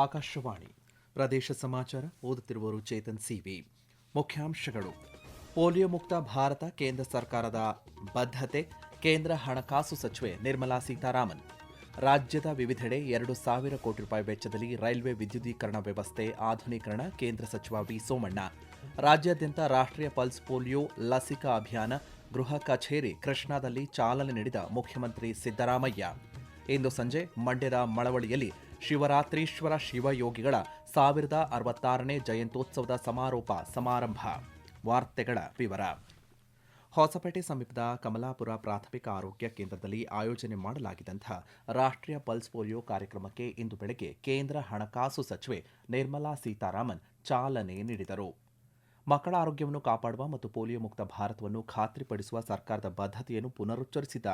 ಆಕಾಶವಾಣಿ ಪ್ರದೇಶ ಸಮಾಚಾರ ಓದುತ್ತಿರುವವರು ಚೇತನ್ ಸಿವಿ. ಮುಖ್ಯಾಂಶಗಳು: ಪೋಲಿಯೋ ಮುಕ್ತ ಭಾರತ ಕೇಂದ್ರ ಸರ್ಕಾರದ ಬದ್ಧತೆ. ಕೇಂದ್ರ ಹಣಕಾಸು ಸಚಿವೆ ನಿರ್ಮಲಾ ಸೀತಾರಾಮನ್. ರಾಜ್ಯದ ವಿವಿಧೆಡೆ 2,000 ಕೋಟಿ ರೂಪಾಯಿ ವೆಚ್ಚದಲ್ಲಿ ರೈಲ್ವೆ ವಿದ್ಯುದೀಕರಣ ವ್ಯವಸ್ಥೆ ಆಧುನೀಕರಣ. ಕೇಂದ್ರ ಸಚಿವ ವಿ ಸೋಮಣ್ಣ. ರಾಜ್ಯಾದ್ಯಂತ ರಾಷ್ಟ್ರೀಯ ಪಲ್ಸ್ ಪೋಲಿಯೋ ಲಸಿಕಾ ಅಭಿಯಾನ. ಗೃಹ ಕಚೇರಿ ಕೃಷ್ಣಾದಲ್ಲಿ ಚಾಲನೆ ನೀಡಿದ ಮುಖ್ಯಮಂತ್ರಿ ಸಿದ್ದರಾಮಯ್ಯ. ಇಂದು ಸಂಜೆ ಮಂಡ್ಯದ ಮಳವಳ್ಳಿಯಲ್ಲಿ ಶಿವರಾತ್ರೀಶ್ವರ ಶಿವಯೋಗಿಗಳ 1066ನೇ ಜಯಂತ್ಯೋತ್ಸವದ ಸಮಾರೋಪ ಸಮಾರಂಭ. ವಾರ್ತೆಗಳ ವಿವರ. ಹೊಸಪೇಟೆ ಸಮೀಪದ ಕಮಲಾಪುರ ಪ್ರಾಥಮಿಕ ಆರೋಗ್ಯ ಕೇಂದ್ರದಲ್ಲಿ ಆಯೋಜನೆ ಮಾಡಲಾಗಿದ್ದಂಥ ರಾಷ್ಟ್ರೀಯ ಪಲ್ಸ್ ಪೋಲಿಯೋ ಕಾರ್ಯಕ್ರಮಕ್ಕೆ ಇಂದು ಬೆಳಗ್ಗೆ ಕೇಂದ್ರ ಹಣಕಾಸು ಸಚಿವೆ ನಿರ್ಮಲಾ ಸೀತಾರಾಮನ್ ಚಾಲನೆ ನೀಡಿದರು. ಮಕ್ಕಳ ಆರೋಗ್ಯವನ್ನು ಕಾಪಾಡುವ ಮತ್ತು ಪೋಲಿಯೋ ಮುಕ್ತ ಭಾರತವನ್ನು ಖಾತ್ರಿಪಡಿಸುವ ಸರ್ಕಾರದ ಬದ್ಧತೆಯನ್ನು ಪುನರುಚ್ಚರಿಸಿದ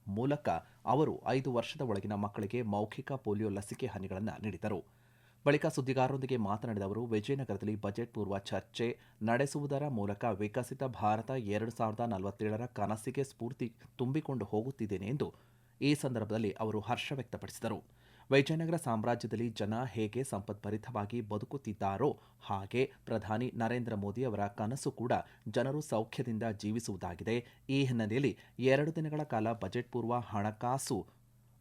ಮೂಲಕ ಅವರು 5 ವರ್ಷದ ಒಳಗಿನ ಮಕ್ಕಳಿಗೆ ಮೌಖಿಕ ಪೋಲಿಯೋ ಲಸಿಕೆ ಹನಿಗಳನ್ನು ನೀಡಿದರು. ಬಳಿಕ ಸುದ್ದಿಗಾರರೊಂದಿಗೆ ಮಾತನಾಡಿದ ಅವರು, ವಿಜಯನಗರದಲ್ಲಿ ಬಜೆಟ್ ಪೂರ್ವ ಚರ್ಚೆ ನಡೆಸುವುದರ ಮೂಲಕ ವಿಕಸಿತ ಭಾರತ 2047ರ ಕನಸಿಗೆ ಸ್ಫೂರ್ತಿ ತುಂಬಿಕೊಂಡು ಹೋಗುತ್ತಿದ್ದೇನೆ ಎಂದು ಈ ಸಂದರ್ಭದಲ್ಲಿ ಅವರು ಹರ್ಷ ವ್ಯಕ್ತಪಡಿಸಿದರು. ವಿಜಯನಗರ ಸಾಮ್ರಾಜ್ಯದಲ್ಲಿ ಜನ ಹೇಗೆ ಸಂಪದ್ಭರಿತವಾಗಿ ಬದುಕುತ್ತಿದ್ದಾರೋ ಹಾಗೆ ಪ್ರಧಾನಿ ನರೇಂದ್ರ ಮೋದಿ ಅವರ ಕನಸು ಕೂಡ ಜನರು ಸೌಖ್ಯದಿಂದ ಜೀವಿಸುವುದಾಗಿದೆ. ಈ ಹಿನ್ನೆಲೆಯಲ್ಲಿ 2 ದಿನಗಳ ಕಾಲ ಬಜೆಟ್ ಪೂರ್ವ ಹಣಕಾಸು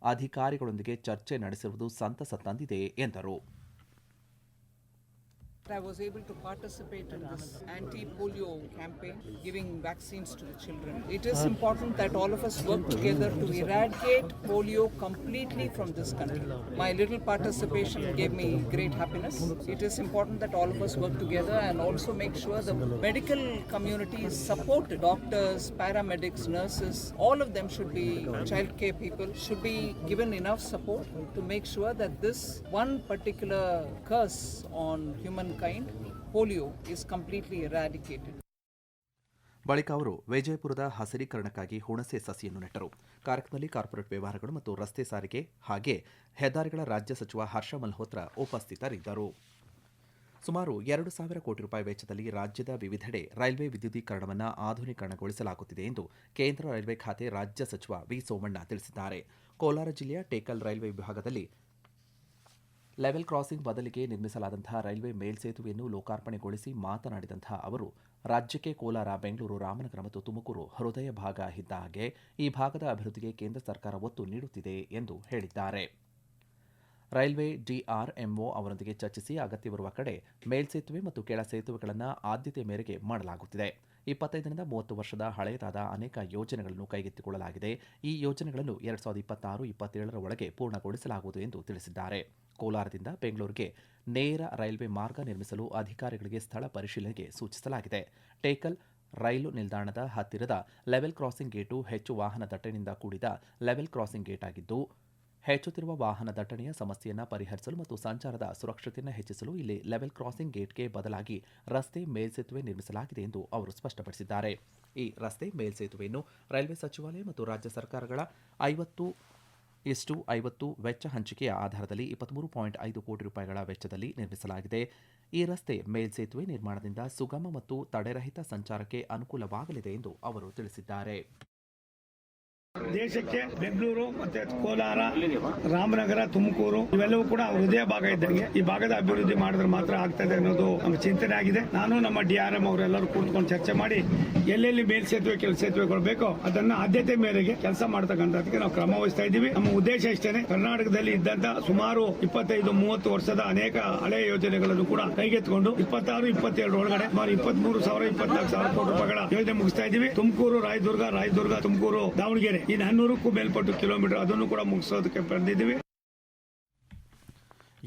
ಅಧಿಕಾರಿಗಳೊಂದಿಗೆ ಚರ್ಚೆ ನಡೆಸಿರುವುದು ಸಂತಸ ತಂದಿದೆ ಎಂದರು. I was able to participate in this anti-polio campaign, giving vaccines to the children. It is important that all of us work together to eradicate polio completely from this country. My little participation gave me great happiness. It is important that all of us work together and also make sure the medical community support doctors, paramedics, nurses. All of them should be child care people, should be given enough support to make sure that this one particular curse on humankind, polio, is completely eradicated. ಬಳಿಕ ಅವರು ವಿಜಯಪುರದ ಹಸಿರೀಕರಣಕ್ಕಾಗಿ ಹುಣಸೆ ಸಸಿಯನ್ನು ನೆಟ್ಟರು. ಕಾರ್ಯಕ್ರಮದಲ್ಲಿ corporate ವ್ಯವಹಾರಗಳು ಮತ್ತು ರಸ್ತೆ ಸಾರಿಗೆ ಹಾಗೆ ಹೆದ್ದಾರಿಗಳ ರಾಜ್ಯ ಸಚಿವ ಹರ್ಷ ಮಲ್ಹೋತ್ರಾ ಉಪಸ್ಥಿತರಿದ್ದರು. ಸುಮಾರು 2,000 ಕೋಟಿ ರೂಪಾಯಿ ವೆಚ್ಚದಲ್ಲಿ ರಾಜ್ಯದ ವಿವಿಧೆಡೆ ರೈಲ್ವೆ ವಿದ್ಯುದೀಕರಣವನ್ನು ಆಧುನೀಕರಣಗೊಳಿಸಲಾಗುತ್ತಿದೆ ಎಂದು ಕೇಂದ್ರ ರೈಲ್ವೆ ಖಾತೆ ರಾಜ್ಯ ಸಚಿವ ವಿ ಸೋಮಣ್ಣ ತಿಳಿಸಿದ್ದಾರೆ. ಕೋಲಾರ ಜಿಲ್ಲೆಯ ಟೇಕಲ್ ರೈಲ್ವೆ ವಿಭಾಗದಲ್ಲಿ ಲೆವೆಲ್ ಕ್ರಾಸಿಂಗ್ ಬದಲಿಗೆ ನಿರ್ಮಿಸಲಾದಂತಹ ರೈಲ್ವೆ ಮೇಲ್ಸೇತುವೆಯನ್ನು ಲೋಕಾರ್ಪಣೆಗೊಳಿಸಿ ಮಾತನಾಡಿದಂತಹ ಅವರು, ರಾಜ್ಯಕ್ಕೆ ಕೋಲಾರ, ಬೆಂಗಳೂರು, ರಾಮನಗರ ಮತ್ತು ತುಮಕೂರು ಹೃದಯ ಭಾಗ ಇದ್ದ ಹಾಗೆ ಈ ಭಾಗದ ಅಭಿವೃದ್ಧಿಗೆ ಕೇಂದ್ರ ಸರ್ಕಾರ ಒತ್ತು ನೀಡುತ್ತಿದೆ ಎಂದು ಹೇಳಿದ್ದಾರೆ. ರೈಲ್ವೆ ಡಿಆರ್ಎಂಒ ಅವರೊಂದಿಗೆ ಚರ್ಚಿಸಿ ಅಗತ್ಯವಿರುವ ಕಡೆ ಮೇಲ್ಸೇತುವೆ ಮತ್ತು ಕೆಳ ಸೇತುವೆಗಳನ್ನು ಆದ್ಯತೆ ಮೇರೆಗೆ ಮಾಡಲಾಗುತ್ತಿದೆ. 25ರಿಂದ 30 ವರ್ಷದ ಹಳೆಯದಾದ ಅನೇಕ ಯೋಜನೆಗಳನ್ನು ಕೈಗೆತ್ತಿಕೊಳ್ಳಲಾಗಿದೆ. ಈ ಯೋಜನೆಗಳನ್ನು 2026-27ರ ಒಳಗೆ ಪೂರ್ಣಗೊಳಿಸಲಾಗುವುದು ಎಂದು ತಿಳಿಸಿದ್ದಾರೆ. ಕೋಲಾರದಿಂದ ಬೆಂಗಳೂರಿಗೆ ನೇರ ರೈಲ್ವೆ ಮಾರ್ಗ ನಿರ್ಮಿಸಲು ಅಧಿಕಾರಿಗಳಿಗೆ ಸ್ಥಳ ಪರಿಶೀಲನೆಗೆ ಸೂಚಿಸಲಾಗಿದೆ. ಟೇಕಲ್ ರೈಲು ನಿಲ್ದಾಣದ ಹತ್ತಿರದ ಲೆವೆಲ್ ಕ್ರಾಸಿಂಗ್ ಗೇಟು ಹೆಚ್ಚು ವಾಹನ ದಟ್ಟಣೆಯಿಂದ ಕೂಡಿದ ಲೆವೆಲ್ ಕ್ರಾಸಿಂಗ್ ಗೇಟ್ ಆಗಿದ್ದು, ಹೆಚ್ಚುತ್ತಿರುವ ವಾಹನ ದಟ್ಟಣೆಯ ಸಮಸ್ಯೆಯನ್ನು ಪರಿಹರಿಸಲು ಮತ್ತು ಸಂಚಾರದ ಸುರಕ್ಷತೆಯನ್ನು ಹೆಚ್ಚಿಸಲು ಇಲ್ಲಿ ಲೆವೆಲ್ ಕ್ರಾಸಿಂಗ್ ಗೇಟ್ಗೆ ಬದಲಾಗಿ ರಸ್ತೆ ಮೇಲ್ಸೇತುವೆ ನಿರ್ಮಿಸಲಾಗಿದೆ ಎಂದು ಅವರು ಸ್ಪಷ್ಟಪಡಿಸಿದ್ದಾರೆ. ಈ ರಸ್ತೆ ಮೇಲ್ಸೇತುವೆಯನ್ನು ರೈಲ್ವೆ ಸಚಿವಾಲಯ ಮತ್ತು ರಾಜ್ಯ ಸರ್ಕಾರಗಳ 50:50 ವೆಚ್ಚ ಹಂಚಿಕೆಯ ಆಧಾರದಲ್ಲಿ 23.5 ಕೋಟಿ ರೂಪಾಯಿಗಳ ವೆಚ್ಚದಲ್ಲಿ ನಿರ್ಮಿಸಲಾಗಿದೆ. ಈ ರಸ್ತೆ ಮೇಲ್ಸೇತುವೆ ನಿರ್ಮಾಣದಿಂದ ಸುಗಮ ಮತ್ತು ತಡೆರಹಿತ ಸಂಚಾರಕ್ಕೆ ಅನುಕೂಲವಾಗಲಿದೆ ಎಂದು ಅವರು ತಿಳಿಸಿದ್ದಾರೆ. ದೇಶಕ್ಕೆ ಬೆಂಗಳೂರು ಮತ್ತೆ ಕೋಲಾರ, ರಾಮನಗರ, ತುಮಕೂರು ಇವೆಲ್ಲವೂ ಕೂಡ ಹೃದಯ ಭಾಗ ಇದ್ದಂಗೆ ಈ ಭಾಗದ ಅಭಿವೃದ್ಧಿ ಮಾಡಿದ್ರೆ ಮಾತ್ರ ಆಗ್ತದೆ ಅನ್ನೋದು ನಮ್ಮ ಚಿಂತನೆ ಆಗಿದೆ. ನಾನು ನಮ್ಮ ಡಿಆರ್ಎಂ ಅವರೆಲ್ಲರೂ ಕೂತ್ಕೊಂಡು ಚರ್ಚೆ ಮಾಡಿ ಎಲ್ಲೆಲ್ಲಿ ಮೇಲ್ಸೇತುವೆ ಕೆಲ ಸೇತುವೆಗಳು ಬೇಕೋ ಅದನ್ನ ಆದ್ಯತೆ ಮೇರೆಗೆ ಕೆಲಸ ಮಾಡತಕ್ಕಂಥದಕ್ಕೆ ನಾವು ಕ್ರಮ ವಹಿಸ್ತಾ ಇದ್ದೀವಿ. ನಮ್ಮ ಉದ್ದೇಶ ಇಷ್ಟೇನೆ, ಕರ್ನಾಟಕದಲ್ಲಿ ಇದ್ದಂತ ಸುಮಾರು 25-30 ವರ್ಷದ ಅನೇಕ ಹಳೆಯ ಯೋಜನೆಗಳನ್ನು ಕೂಡ ಕೈಗೆತ್ತಿಕೊಂಡು 26-27 ಒಳಗಡೆ ಸುಮಾರು 23,000-24,000 ಕೋಟಿ ರೂಪಾಯಿಗಳ ಯೋಜನೆ ಮುಗಿಸ್ತಾ ಇದ್ದೀವಿ. ತುಮಕೂರು, ರಾಯದುರ್ಗ, ತುಮಕೂರು, ದಾವಣಗೆರೆ ಈ 400ಕ್ಕೂ ಮೇಲ್ಪಟ್ಟು ಕಿಲೋಮೀಟರ್ ಅದನ್ನು ಕೂಡ ಮುಗಿಸೋದಕ್ಕೆ ಬಂದಿದ್ದೀವಿ.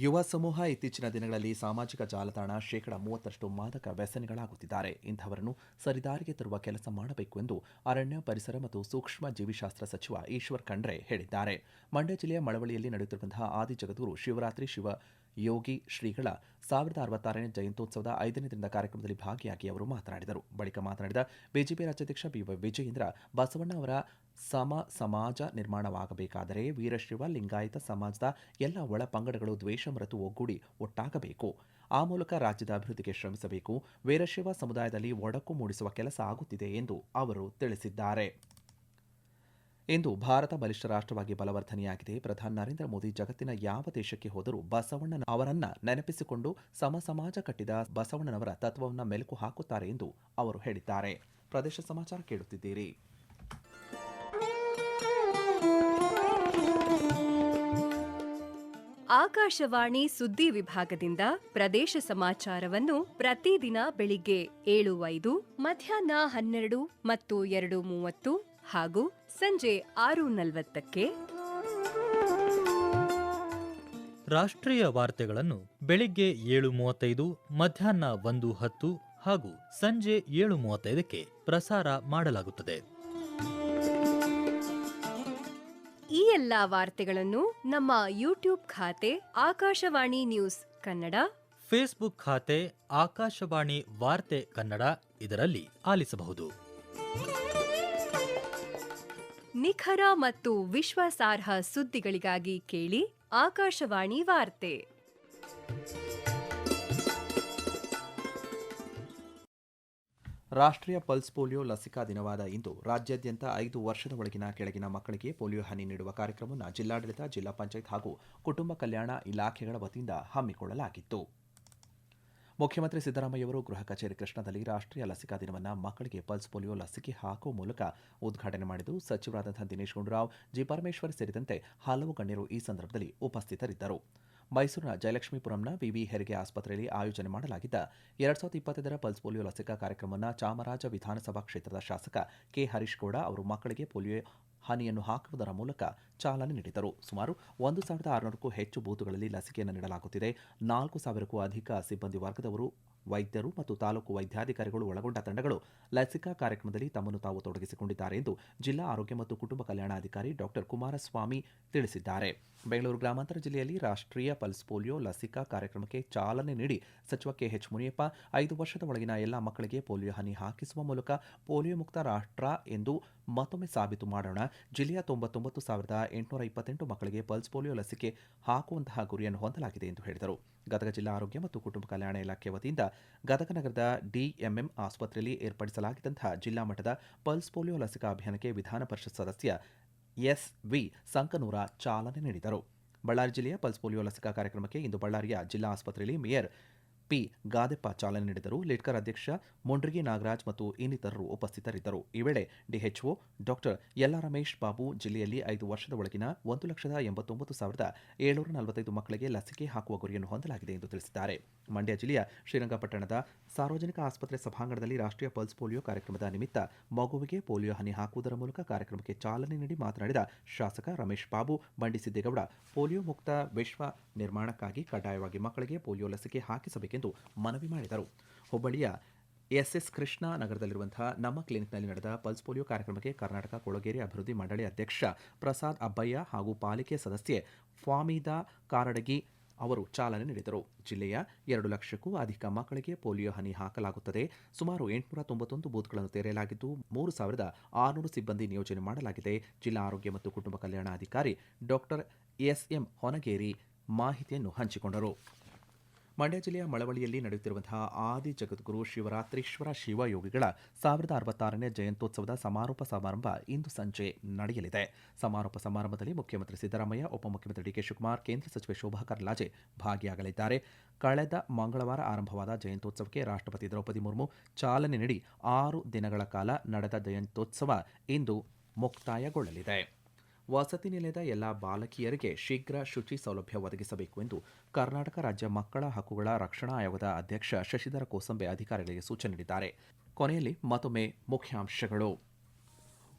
ಯುವ ಸಮೂಹ ಇತ್ತೀಚಿನ ದಿನಗಳಲ್ಲಿ ಸಾಮಾಜಿಕ ಜಾಲತಾಣ 30% ಮಾದಕ ವ್ಯಸನಿಗಳಾಗುತ್ತಿದ್ದಾರೆ. ಇಂಥವರನ್ನು ಸರಿದಾರಿಗೆ ತರುವ ಕೆಲಸ ಮಾಡಬೇಕು ಎಂದು ಅರಣ್ಯ, ಪರಿಸರ ಮತ್ತು ಸೂಕ್ಷ್ಮ ಜೀವಿಶಾಸ್ತ್ರ ಸಚಿವ ಈಶ್ವರ್ ಖಂಡ್ರೆ ಹೇಳಿದ್ದಾರೆ. ಮಂಡ್ಯ ಜಿಲ್ಲೆಯ ಮಳವಳ್ಳಿಯಲ್ಲಿ ನಡೆಯುತ್ತಿರುವಂತಹ ಆದಿಜಗದ್ಗುರು ಶಿವರಾತ್ರಿ ಶಿವಯೋಗಿ ಶ್ರೀಗಳ 1066ನೇ ಜಯಂತ್ಯೋತ್ಸವದ 5ನೇ ದಿನದ ಕಾರ್ಯಕ್ರಮದಲ್ಲಿ ಭಾಗಿಯಾಗಿ ಅವರು ಮಾತನಾಡಿದರು. ಬಳಿಕ ಮಾತನಾಡಿದ ಬಿಜೆಪಿ ರಾಜ್ಯಾಧ್ಯಕ್ಷ ಬಿವೈ ವಿಜಯೇಂದ್ರ, ಬಸವಣ್ಣ ಅವರ ಸಮಾಜ ನಿರ್ಮಾಣವಾಗಬೇಕಾದರೆ ವೀರಶೈವ ಲಿಂಗಾಯತ ಸಮಾಜದ ಎಲ್ಲ ಒಳ ಪಂಗಡಗಳು ದ್ವೇಷ ಮರೆತು ಒಗ್ಗೂಡಿ ಒಟ್ಟಾಗಬೇಕು. ಆ ಮೂಲಕ ರಾಜ್ಯದ ಅಭಿವೃದ್ಧಿಗೆ ಶ್ರಮಿಸಬೇಕು. ವೀರಶೈವ ಸಮುದಾಯದಲ್ಲಿ ಒಡಕು ಮೂಡಿಸುವ ಕೆಲಸ ಆಗುತ್ತಿದೆ ಎಂದು ಅವರು ತಿಳಿಸಿದ್ದಾರೆ. ಇಂದು ಭಾರತ ಬಲಿಷ್ಠ ರಾಷ್ಟ್ರವಾಗಿ ಬಲವರ್ಧನೆಯಾಗಿದೆ. ಪ್ರಧಾನಿ ನರೇಂದ್ರ ಮೋದಿ ಜಗತ್ತಿನ ಯಾವ ದೇಶಕ್ಕೆ ಹೋದರೂ ಬಸವಣ್ಣ ಅವರನ್ನ ನೆನಪಿಸಿಕೊಂಡು ಸಮಾಜ ಕಟ್ಟಿದ ಬಸವಣ್ಣನವರ ತತ್ವವನ್ನು ಮೆಲುಕು ಹಾಕುತ್ತಾರೆ ಎಂದು ಅವರು ಹೇಳಿದ್ದಾರೆ. ಪ್ರದೇಶ ಸಮಾಚಾರ ಕೇಳುತ್ತಿದ್ದೀರಿ. ಆಕಾಶವಾಣಿ ಸುದ್ದಿ ವಿಭಾಗದಿಂದ ಪ್ರದೇಶ ಸಮಾಚಾರವನ್ನು ಪ್ರತಿದಿನ ಬೆಳಿಗ್ಗೆ 7:05, ಮಧ್ಯಾಹ್ನ 12 ಮತ್ತು 2:30 ಹಾಗೂ ಸಂಜೆ 6:40ಕ್ಕೆ. ರಾಷ್ಟ್ರೀಯ ವಾರ್ತೆಗಳನ್ನು ಬೆಳಿಗ್ಗೆ 7:35, ಮಧ್ಯಾಹ್ನ 1:10 ಹಾಗೂ ಸಂಜೆ 7:35ಕ್ಕೆ ಪ್ರಸಾರ ಮಾಡಲಾಗುತ್ತದೆ. ಈ ಎಲ್ಲಾ ವಾರ್ತೆಗಳನ್ನು ನಮ್ಮ ಯೂಟ್ಯೂಬ್ ಖಾತೆ ಆಕಾಶವಾಣಿ ನ್ಯೂಸ್ ಕನ್ನಡ, ಫೇಸ್ಬುಕ್ ಖಾತೆ ಆಕಾಶವಾಣಿ ವಾರ್ತೆ ಕನ್ನಡ ಇದರಲ್ಲಿ ಆಲಿಸಬಹುದು. ನಿಖರ ಮತ್ತು ವಿಶ್ವಾಸಾರ್ಹ ಸುದ್ದಿಗಳಿಗಾಗಿ ಕೇಳಿ ಆಕಾಶವಾಣಿ ವಾರ್ತೆ. ರಾಷ್ಟ್ರೀಯ ಪಲ್ಸ್ ಪೋಲಿಯೋ ಲಸಿಕಾ ದಿನವಾದ ಇಂದು ರಾಜ್ಯಾದ್ಯಂತ 5 ವರ್ಷದ ಒಳಗಿನ ಕೆಳಗಿನ ಮಕ್ಕಳಿಗೆ ಪೋಲಿಯೋ ಹನಿ ನೀಡುವ ಕಾರ್ಯಕ್ರಮವನ್ನು ಜಿಲ್ಲಾಡಳಿತ, ಜಿಲ್ಲಾ ಪಂಚಾಯತ್ ಹಾಗೂ ಕುಟುಂಬ ಕಲ್ಯಾಣ ಇಲಾಖೆಗಳ ವತಿಯಿಂದ ಹಮ್ಮಿಕೊಳ್ಳಲಾಗಿತ್ತು. ಮುಖ್ಯಮಂತ್ರಿ ಸಿದ್ದರಾಮಯ್ಯವರು ಗೃಹ ಕಚೇರಿ ಕೃಷ್ಣದಲ್ಲಿ ರಾಷ್ಟ್ರೀಯ ಲಸಿಕಾ ದಿನವನ್ನು ಮಕ್ಕಳಿಗೆ ಪಲ್ಸ್ ಪೋಲಿಯೋ ಲಸಿಕೆ ಹಾಕುವ ಮೂಲಕ ಉದ್ಘಾಟನೆ ಮಾಡಿದ್ದು, ಸಚಿವರಾದಂತಹ ದಿನೇಶ್ ಗುಂಡೂರಾವ್, ಜಿ ಪರಮೇಶ್ವರ್ ಸೇರಿದಂತೆ ಹಲವು ಗಣ್ಯರು ಈ ಸಂದರ್ಭದಲ್ಲಿ ಉಪಸ್ಥಿತರಿದ್ದರು. ಮೈಸೂರಿನ ಜಯಲಕ್ಷ್ಮೀಪುರಂನ ವಿವಿ ಹೆರಿಗೆ ಆಸ್ಪತ್ರೆಯಲ್ಲಿ ಆಯೋಜನೆ ಮಾಡಲಾಗಿದ್ದ 2025ರ ಪಲ್ಸ್ ಪೋಲಿಯೋ ಲಸಿಕಾ ಕಾರ್ಯಕ್ರಮವನ್ನು ಚಾಮರಾಜ ವಿಧಾನಸಭಾ ಕ್ಷೇತ್ರದ ಶಾಸಕ ಕೆ ಹರೀಶ್ ಗೌಡ ಅವರು ಮಕ್ಕಳಿಗೆ ಪೋಲಿಯೋ ಹನಿಯನ್ನು ಹಾಕುವುದರ ಮೂಲಕ ಚಾಲನೆ ನೀಡಿದರು. ಸುಮಾರು 1,600ಕ್ಕೂ ಹೆಚ್ಚು ಬೂತುಗಳಲ್ಲಿ ಲಸಿಕೆಯನ್ನು ನೀಡಲಾಗುತ್ತಿದೆ. 4,000ಕ್ಕೂ ಅಧಿಕ ಸಿಬ್ಬಂದಿ ವರ್ಗದವರು, ವೈದ್ಯರು ಮತ್ತು ತಾಲೂಕು ವೈದ್ಯಾಧಿಕಾರಿಗಳು ಒಳಗೊಂಡ ತಂಡಗಳು ಲಸಿಕಾ ಕಾರ್ಯಕ್ರಮದಲ್ಲಿ ತಮ್ಮನ್ನು ತಾವು ತೊಡಗಿಸಿಕೊಂಡಿದ್ದಾರೆ ಎಂದು ಜಿಲ್ಲಾ ಆರೋಗ್ಯ ಮತ್ತು ಕುಟುಂಬ ಕಲ್ಯಾಣಾಧಿಕಾರಿ ಡಾಕ್ಟರ್ ಕುಮಾರಸ್ವಾಮಿ ತಿಳಿಸಿದ್ದಾರೆ. ಬೆಂಗಳೂರು ಗ್ರಾಮಾಂತರ ಜಿಲ್ಲೆಯಲ್ಲಿ ರಾಷ್ಟ್ರೀಯ ಪಲ್ಸ್ ಪೋಲಿಯೋ ಲಸಿಕಾ ಕಾರ್ಯಕ್ರಮಕ್ಕೆ ಚಾಲನೆ ನೀಡಿ ಸಚಿವ ಕೆಎಚ್ ಮುನಿಯಪ್ಪ 5 ವರ್ಷದ ಒಳಗಿನ ಎಲ್ಲ ಮಕ್ಕಳಿಗೆ ಪೋಲಿಯೋ ಹನಿ ಹಾಕಿಸುವ ಮೂಲಕ ಪೋಲಿಯೋ ಮುಕ್ತ ರಾಷ್ಟ್ರ ಎಂದು ಮತ್ತೊಮ್ಮೆ ಸಾಬೀತು ಮಾಡೋಣ. ಜಿಲ್ಲೆಯ 99,828 ಮಕ್ಕಳಿಗೆ ಪಲ್ಸ್ ಪೋಲಿಯೋ ಲಸಿಕೆ ಹಾಕುವಂತಹ ಗುರಿಯನ್ನು ಹೊಂದಲಾಗಿದೆ ಎಂದು ಹೇಳಿದರು. ಗದಗ ಜಿಲ್ಲಾ ಆರೋಗ್ಯ ಮತ್ತು ಕುಟುಂಬ ಕಲ್ಯಾಣ ಇಲಾಖೆ ವತಿಯಿಂದ ಗದಗ ನಗರದ ಡಿಎಂಎಂ ಆಸ್ಪತ್ರೆಯಲ್ಲಿ ಏರ್ಪಡಿಸಲಾಗಿದ್ದಂತಹ ಜಿಲ್ಲಾ ಮಟ್ಟದ ಪಲ್ಸ್ ಪೋಲಿಯೋ ಲಸಿಕಾ ಅಭಿಯಾನಕ್ಕೆ ವಿಧಾನ ಪರಿಷತ್ ಸದಸ್ಯ ಎಸ್ವಿ ಸಂಕನೂರ ಚಾಲನೆ ನೀಡಿದರು. ಬಳ್ಳಾರಿ ಜಿಲ್ಲೆಯ ಪಲ್ಸ್ ಪೋಲಿಯೋ ಲಸಿಕಾ ಕಾರ್ಯಕ್ರಮಕ್ಕೆ ಇಂದು ಬಳ್ಳಾರಿಯ ಜಿಲ್ಲಾ ಆಸ್ಪತ್ರೆಯಲ್ಲಿ ಮೇಯರ್ ಪಿ ಗಾದೆಪ್ಪ ಚಾಲನೆ ನೀಡಿದರು. ಲಿಡ್ಕರ್ ಅಧ್ಯಕ್ಷ ಮುಂಡ್ರಿಗಿ ನಾಗರಾಜ್ ಮತ್ತು ಇನ್ನಿತರರು ಉಪಸ್ಥಿತರಿದ್ದರು. ಈ ವೇಳೆ ಡಿಎಚ್ಒ ಡಾಕ್ಟರ್ ಯಲ್ಲಾ ರಮೇಶ್ ಬಾಬು ಜಿಲ್ಲೆಯಲ್ಲಿ 5 ವರ್ಷದ ಒಳಗಿನ 1,89,745 ಮಕ್ಕಳಿಗೆ ಲಸಿಕೆ ಹಾಕುವ ಗುರಿಯನ್ನು ಹೊಂದಲಾಗಿದೆ ಎಂದು ತಿಳಿಸಿದ್ದಾರೆ. ಮಂಡ್ಯ ಜಿಲ್ಲೆಯ ಶ್ರೀರಂಗಪಟ್ಟಣದ ಸಾರ್ವಜನಿಕ ಆಸ್ಪತ್ರೆ ಸಭಾಂಗಣದಲ್ಲಿ ರಾಷ್ಟ್ರೀಯ ಪಲ್ಸ್ ಪೋಲಿಯೋ ಕಾರ್ಯಕ್ರಮದ ನಿಮಿತ್ತ ಮಗುವಿಗೆ ಪೋಲಿಯೋ ಹನಿ ಹಾಕುವುದರ ಮೂಲಕ ಕಾರ್ಯಕ್ರಮಕ್ಕೆ ಚಾಲನೆ ನೀಡಿ ಮಾತನಾಡಿದ ಶಾಸಕ ರಮೇಶ್ ಬಾಬು, ಬಂಡಿ ಸಿದ್ದೇಗೌಡ, ಪೋಲಿಯೋ ಮುಕ್ತ ವಿಶ್ವ ನಿರ್ಮಾಣಕ್ಕಾಗಿ ಕಡ್ಡಾಯವಾಗಿ ಮಕ್ಕಳಿಗೆ ಪೋಲಿಯೋ ಲಸಿಕೆ ಹಾಕಿಸಬೇಕೆಂದು ಮನವಿ ಮಾಡಿದರು. ಹುಬ್ಬಳ್ಳಿಯ ಎಸ್ಎಸ್ ಕೃಷ್ಣ ನಗರದಲ್ಲಿರುವಂತಹ ನಮ್ಮ ಕ್ಲಿನಿಕ್ನಲ್ಲಿ ನಡೆದ ಪಲ್ಸ್ ಪೋಲಿಯೋ ಕಾರ್ಯಕ್ರಮಕ್ಕೆ ಕರ್ನಾಟಕ ಕೊಳಗೇರಿ ಅಭಿವೃದ್ಧಿ ಮಂಡಳಿ ಅಧ್ಯಕ್ಷ ಪ್ರಸಾದ್ ಅಬ್ಬಯ್ಯ ಹಾಗೂ ಪಾಲಿಕೆ ಸದಸ್ಯೆ ಫಾಮೀದಾ ಕಾರಡಗಿ ಅವರು ಚಾಲನೆ ನೀಡಿದರು. ಜಿಲ್ಲೆಯ 2 ಲಕ್ಷಕ್ಕೂ ಅಧಿಕ ಮಕ್ಕಳಿಗೆ ಪೋಲಿಯೋ ಹನಿ ಹಾಕಲಾಗುತ್ತದೆ. ಸುಮಾರು 891 ಬೂತ್ಗಳನ್ನು ತೆರೆಯಲಾಗಿದ್ದು 3,600 ಸಿಬ್ಬಂದಿ ನಿಯೋಜನೆ ಮಾಡಲಾಗಿದೆ. ಜಿಲ್ಲಾ ಆರೋಗ್ಯ ಮತ್ತು ಕುಟುಂಬ ಕಲ್ಯಾಣಾಧಿಕಾರಿ ಡಾಕ್ಟರ್ ಎಸ್ಎಂ ಹೊನಗೇರಿ ಮಾಹಿತಿಯನ್ನು ಹಂಚಿಕೊಂಡರು. ಮಂಡ್ಯ ಜಿಲ್ಲೆಯ ಮಳವಳ್ಳಿಯಲ್ಲಿ ನಡೆಯುತ್ತಿರುವಂತಹ ಆದಿ ಜಗದ್ಗುರು ಶಿವರಾತ್ರೀಶ್ವರ ಶಿವಯೋಗಿಗಳ 1066ನೇ ಜಯಂತ್ಯೋತ್ಸವದ ಸಮಾರೋಪ ಸಮಾರಂಭ ಇಂದು ಸಂಜೆ ನಡೆಯಲಿದೆ. ಸಮಾರೋಪ ಸಮಾರಂಭದಲ್ಲಿ ಮುಖ್ಯಮಂತ್ರಿ ಸಿದ್ದರಾಮಯ್ಯ, ಉಪಮುಖ್ಯಮಂತ್ರಿ ಡಿಕೆ ಶಿವಕುಮಾರ್, ಕೇಂದ್ರ ಸಚಿವೆ ಶೋಭಾ ಕರಂದ್ಲಾಜೆ ಭಾಗಿಯಾಗಲಿದ್ದಾರೆ. ಕಳೆದ ಮಂಗಳವಾರ ಆರಂಭವಾದ ಜಯಂತ್ಯೋತ್ಸವಕ್ಕೆ ರಾಷ್ಟ್ರಪತಿ ದ್ರೌಪದಿ ಮುರ್ಮು ಚಾಲನೆ ನೀಡಿ 6 ದಿನಗಳ ಕಾಲ ನಡೆದ ಜಯಂತ್ಯೋತ್ಸವ ಇಂದು ಮುಕ್ತಾಯಗೊಳ್ಳಲಿದೆ. ವಸತಿ ನಿಲಯದ ಎಲ್ಲ ಬಾಲಕಿಯರಿಗೆ ಶೀಘ್ರ ಶುಚಿ ಸೌಲಭ್ಯ ಒದಗಿಸಬೇಕು ಎಂದು ಕರ್ನಾಟಕ ರಾಜ್ಯ ಮಕ್ಕಳ ಹಕ್ಕುಗಳ ರಕ್ಷಣಾ ಆಯೋಗದ ಅಧ್ಯಕ್ಷ ಶಶಿಧರ ಕೋಸಂಬೆ ಅಧಿಕಾರಿಗಳಿಗೆ ಸೂಚನೆ ನೀಡಿದ್ದಾರೆ. ಕೊನೆಯಲ್ಲಿ ಮತ್ತೊಮ್ಮೆ ಮುಖ್ಯಾಂಶಗಳು.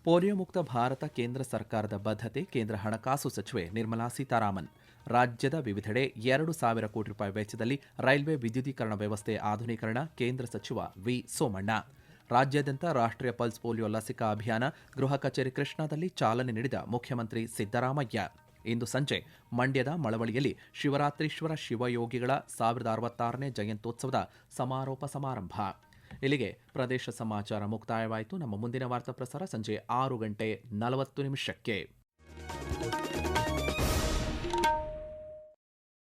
ಪೋಲಿಯೋ ಮುಕ್ತ ಭಾರತ ಕೇಂದ್ರ ಸರ್ಕಾರದ ಬದ್ಧತೆ, ಕೇಂದ್ರ ಹಣಕಾಸು ಸಚಿವೆ ನಿರ್ಮಲಾ ಸೀತಾರಾಮನ್. ರಾಜ್ಯದ ವಿವಿಧೆಡೆ 2,000 ಕೋಟಿ ರೂಪಾಯಿ ವೆಚ್ಚದಲ್ಲಿ ರೈಲ್ವೆ ವಿದ್ಯುದೀಕರಣ ವ್ಯವಸ್ಥೆ ಆಧುನೀಕರಣ, ಕೇಂದ್ರ ಸಚಿವ ವಿ ಸೋಮಣ್ಣ. ರಾಜ್ಯಾದ್ಯಂತ ರಾಷ್ಟ್ರೀಯ ಪಲ್ಸ್ ಪೋಲಿಯೋ ಲಸಿಕಾ ಅಭಿಯಾನ, ಗೃಹ ಕಚೇರಿ ಕೃಷ್ಣಾದಲ್ಲಿ ಚಾಲನೆ ನೀಡಿದ ಮುಖ್ಯಮಂತ್ರಿ ಸಿದ್ದರಾಮಯ್ಯ. ಇಂದು ಸಂಜೆ ಮಂಡ್ಯದ ಮಳವಳ್ಳಿಯಲ್ಲಿ ಶಿವರಾತ್ರೀಶ್ವರ ಶಿವಯೋಗಿಗಳ 1066ನೇ ಜಯಂತ್ಯೋತ್ಸವದ ಸಮಾರೋಪ ಸಮಾರಂಭ. ಇಲ್ಲಿಗೆ ಪ್ರದೇಶ ಸಮಾಚಾರ ಮುಕ್ತಾಯವಾಯಿತು. ನಮ್ಮ ಮುಂದಿನ ವಾರ್ತಾ ಪ್ರಸಾರ ಸಂಜೆ 6:40 ನಿಮಿಷಕ್ಕೆ.